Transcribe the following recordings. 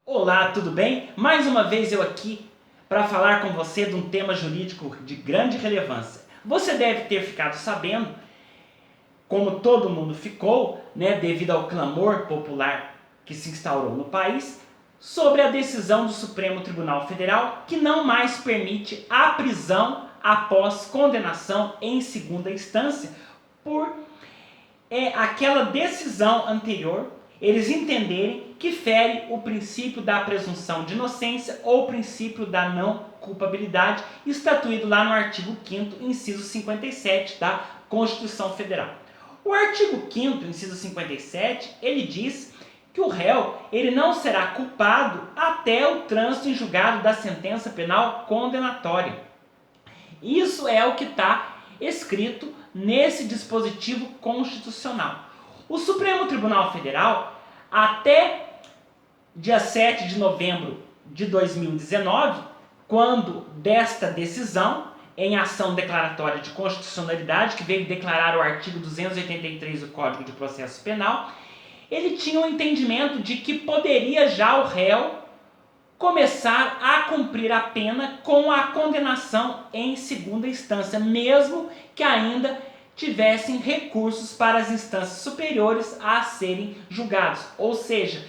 Olá, tudo bem? Mais uma vez eu aqui para falar com você de um tema jurídico de grande relevância. Você deve ter ficado sabendo, como todo mundo ficou, devido ao clamor popular que se instaurou no país, sobre a decisão do Supremo Tribunal Federal que não mais permite a prisão após condenação em segunda instância por aquela decisão anterior eles entenderem que fere o princípio da presunção de inocência ou o princípio da não culpabilidade, estatuído lá no artigo 5º, inciso 57 da Constituição Federal. O artigo 5º, inciso 57, ele diz que o réu ele não será culpado até o trânsito em julgado da sentença penal condenatória. Isso é o que está escrito nesse dispositivo constitucional. O Supremo Tribunal Federal, até dia 7 de novembro de 2019, quando desta decisão, em ação declaratória de constitucionalidade, que veio declarar o artigo 283 do Código de Processo Penal, ele tinha um entendimento de que poderia já o réu começar a cumprir a pena com a condenação em segunda instância, mesmo que ainda tivessem recursos para as instâncias superiores a serem julgados. Ou seja,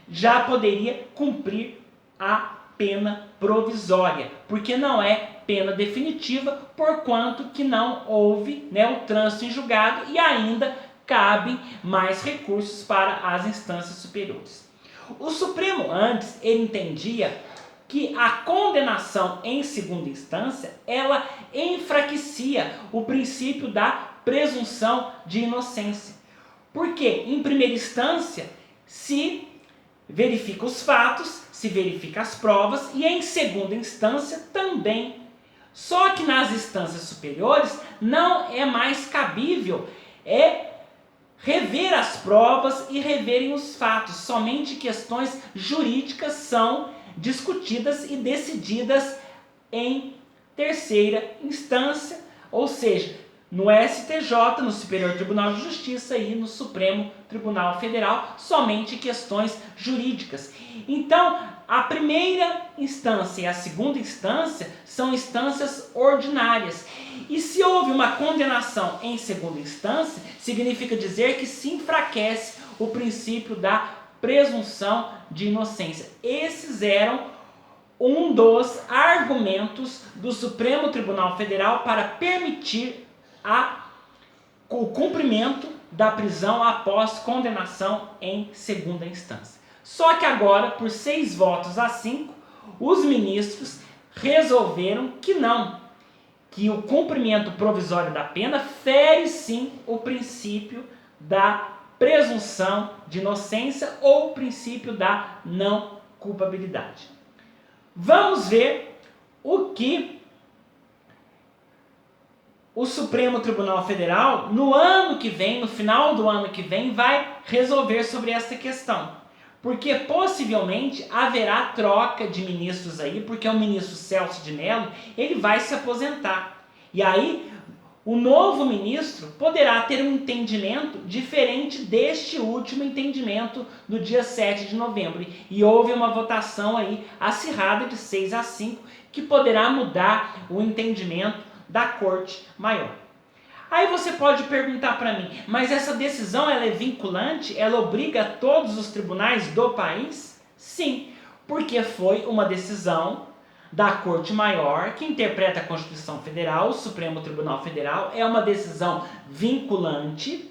já poderia cumprir a pena provisória, porque não é pena definitiva, porquanto que não houve o trânsito em julgado e ainda cabem mais recursos para as instâncias superiores. O Supremo antes ele entendia que a condenação em segunda instância ela enfraquecia o princípio da presunção de inocência. Porque em primeira instância se verifica os fatos, se verifica as provas e em segunda instância também. Só que nas instâncias superiores não é mais cabível rever as provas e reverem os fatos. Somente questões jurídicas são discutidas e decididas em terceira instância, ou seja, no STJ, no Superior Tribunal de Justiça e no Supremo Tribunal Federal, somente questões jurídicas. Então, a primeira instância e a segunda instância são instâncias ordinárias. E se houve uma condenação em segunda instância, significa dizer que se enfraquece o princípio da presunção de inocência. Esses eram um dos argumentos do Supremo Tribunal Federal para permitir o cumprimento da prisão após condenação em segunda instância. Só que agora, por 6 votos a 5, os ministros resolveram que não, que o cumprimento provisório da pena fere sim o princípio da presunção de inocência ou o princípio da não culpabilidade. Vamos ver o que o Supremo Tribunal Federal, no ano que vem, no final do ano que vem, vai resolver sobre esta questão. Porque possivelmente haverá troca de ministros aí, porque o ministro Celso de Mello, ele vai se aposentar. E aí, o novo ministro poderá ter um entendimento diferente deste último entendimento do dia 7 de novembro. E houve uma votação aí acirrada de 6 a 5, que poderá mudar o entendimento da Corte Maior. Aí você pode perguntar para mim, mas essa decisão ela é vinculante? Ela obriga todos os tribunais do país? Sim, porque foi uma decisão da Corte Maior que interpreta a Constituição Federal, o Supremo Tribunal Federal, é uma decisão vinculante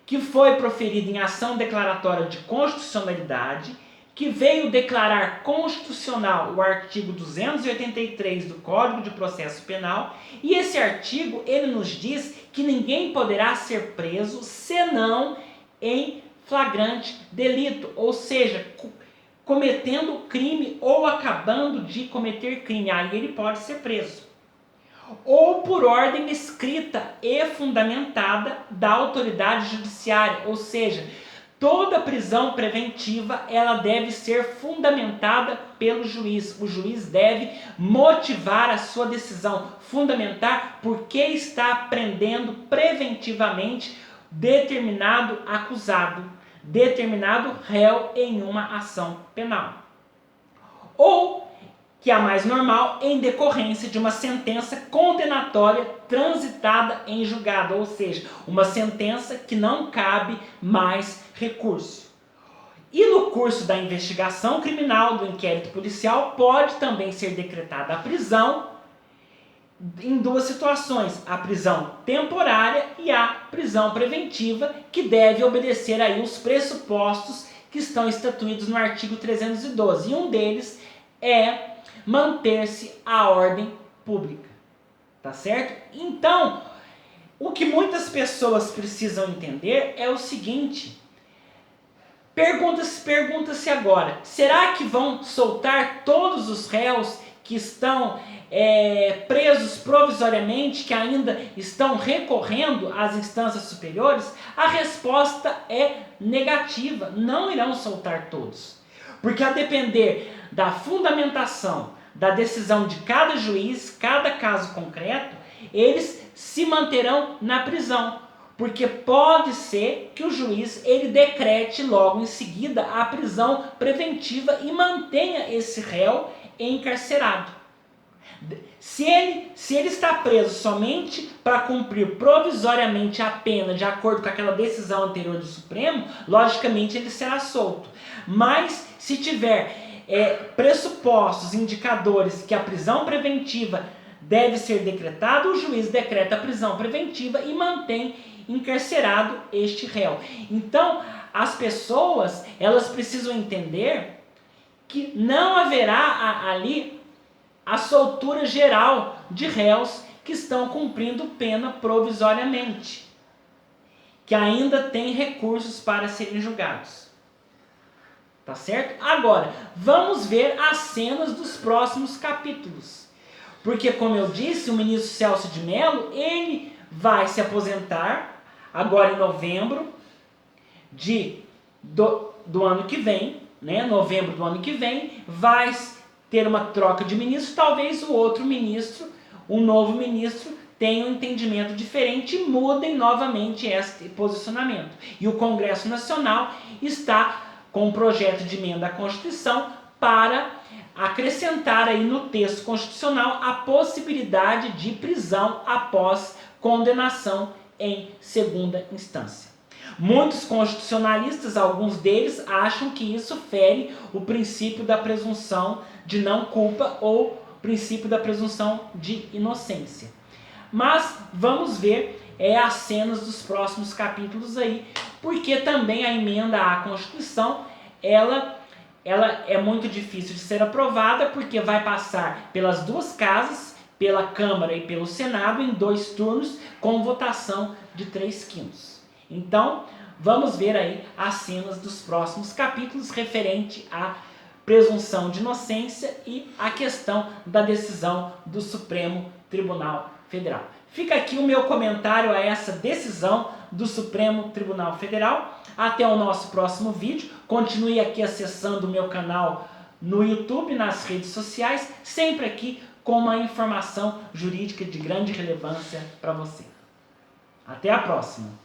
que foi proferida em ação declaratória de constitucionalidade, que veio declarar constitucional o artigo 283 do Código de Processo Penal, e esse artigo ele nos diz que ninguém poderá ser preso senão em flagrante delito, ou seja, cometendo crime ou acabando de cometer crime, aí ele pode ser preso. Ou por ordem escrita e fundamentada da autoridade judiciária, ou seja, toda prisão preventiva ela deve ser fundamentada pelo juiz. O juiz deve motivar a sua decisão, fundamentar por que está prendendo preventivamente determinado acusado. determinado réu em uma ação penal. Ou, que é a mais normal, em decorrência de uma sentença condenatória transitada em julgado, ou seja, uma sentença que não cabe mais recurso. E no curso da investigação criminal, do inquérito policial, pode também ser decretada a prisão em duas situações, a prisão temporária e a prisão preventiva, que deve obedecer aí os pressupostos que estão estatuídos no artigo 312. E um deles é manter-se a ordem pública, tá certo? Então, o que muitas pessoas precisam entender é o seguinte: pergunta-se agora, será que vão soltar todos os réus que estão presos provisoriamente, que ainda estão recorrendo às instâncias superiores? A resposta é negativa, não irão soltar todos. Porque a depender da fundamentação, da decisão de cada juiz, cada caso concreto, eles se manterão na prisão. Porque pode ser que o juiz ele decrete logo em seguida a prisão preventiva e mantenha esse réu encarcerado. Se ele está preso somente para cumprir provisoriamente a pena de acordo com aquela decisão anterior do Supremo, logicamente ele será solto. Mas se tiver pressupostos, indicadores que a prisão preventiva deve ser decretada, o juiz decreta a prisão preventiva e mantém encarcerado este réu. Então, as pessoas, elas precisam entender que não haverá ali a soltura geral de réus que estão cumprindo pena provisoriamente, que ainda têm recursos para serem julgados. Tá certo? Agora, vamos ver as cenas dos próximos capítulos. Porque, como eu disse, o ministro Celso de Mello, ele vai se aposentar agora em novembro do ano que vem, né? Novembro do ano que vem, vai ter uma troca de ministro, talvez o outro ministro, o novo ministro, tenha um entendimento diferente e mudem novamente este posicionamento. E o Congresso Nacional está com um projeto de emenda à Constituição para acrescentar aí no texto constitucional a possibilidade de prisão após condenação em segunda instância. Muitos constitucionalistas, alguns deles, acham que isso fere o princípio da presunção de não culpa ou princípio da presunção de inocência. Mas vamos ver as cenas dos próximos capítulos aí, porque também a emenda à Constituição, ela é muito difícil de ser aprovada, porque vai passar pelas duas casas, pela Câmara e pelo Senado, em 2 turnos, com votação de 3/5. Então, vamos ver aí as cenas dos próximos capítulos referente à presunção de inocência e a questão da decisão do Supremo Tribunal Federal. Fica aqui o meu comentário a essa decisão do Supremo Tribunal Federal. Até o nosso próximo vídeo. Continue aqui acessando o meu canal no YouTube, nas redes sociais, sempre aqui com uma informação jurídica de grande relevância para você. Até a próxima!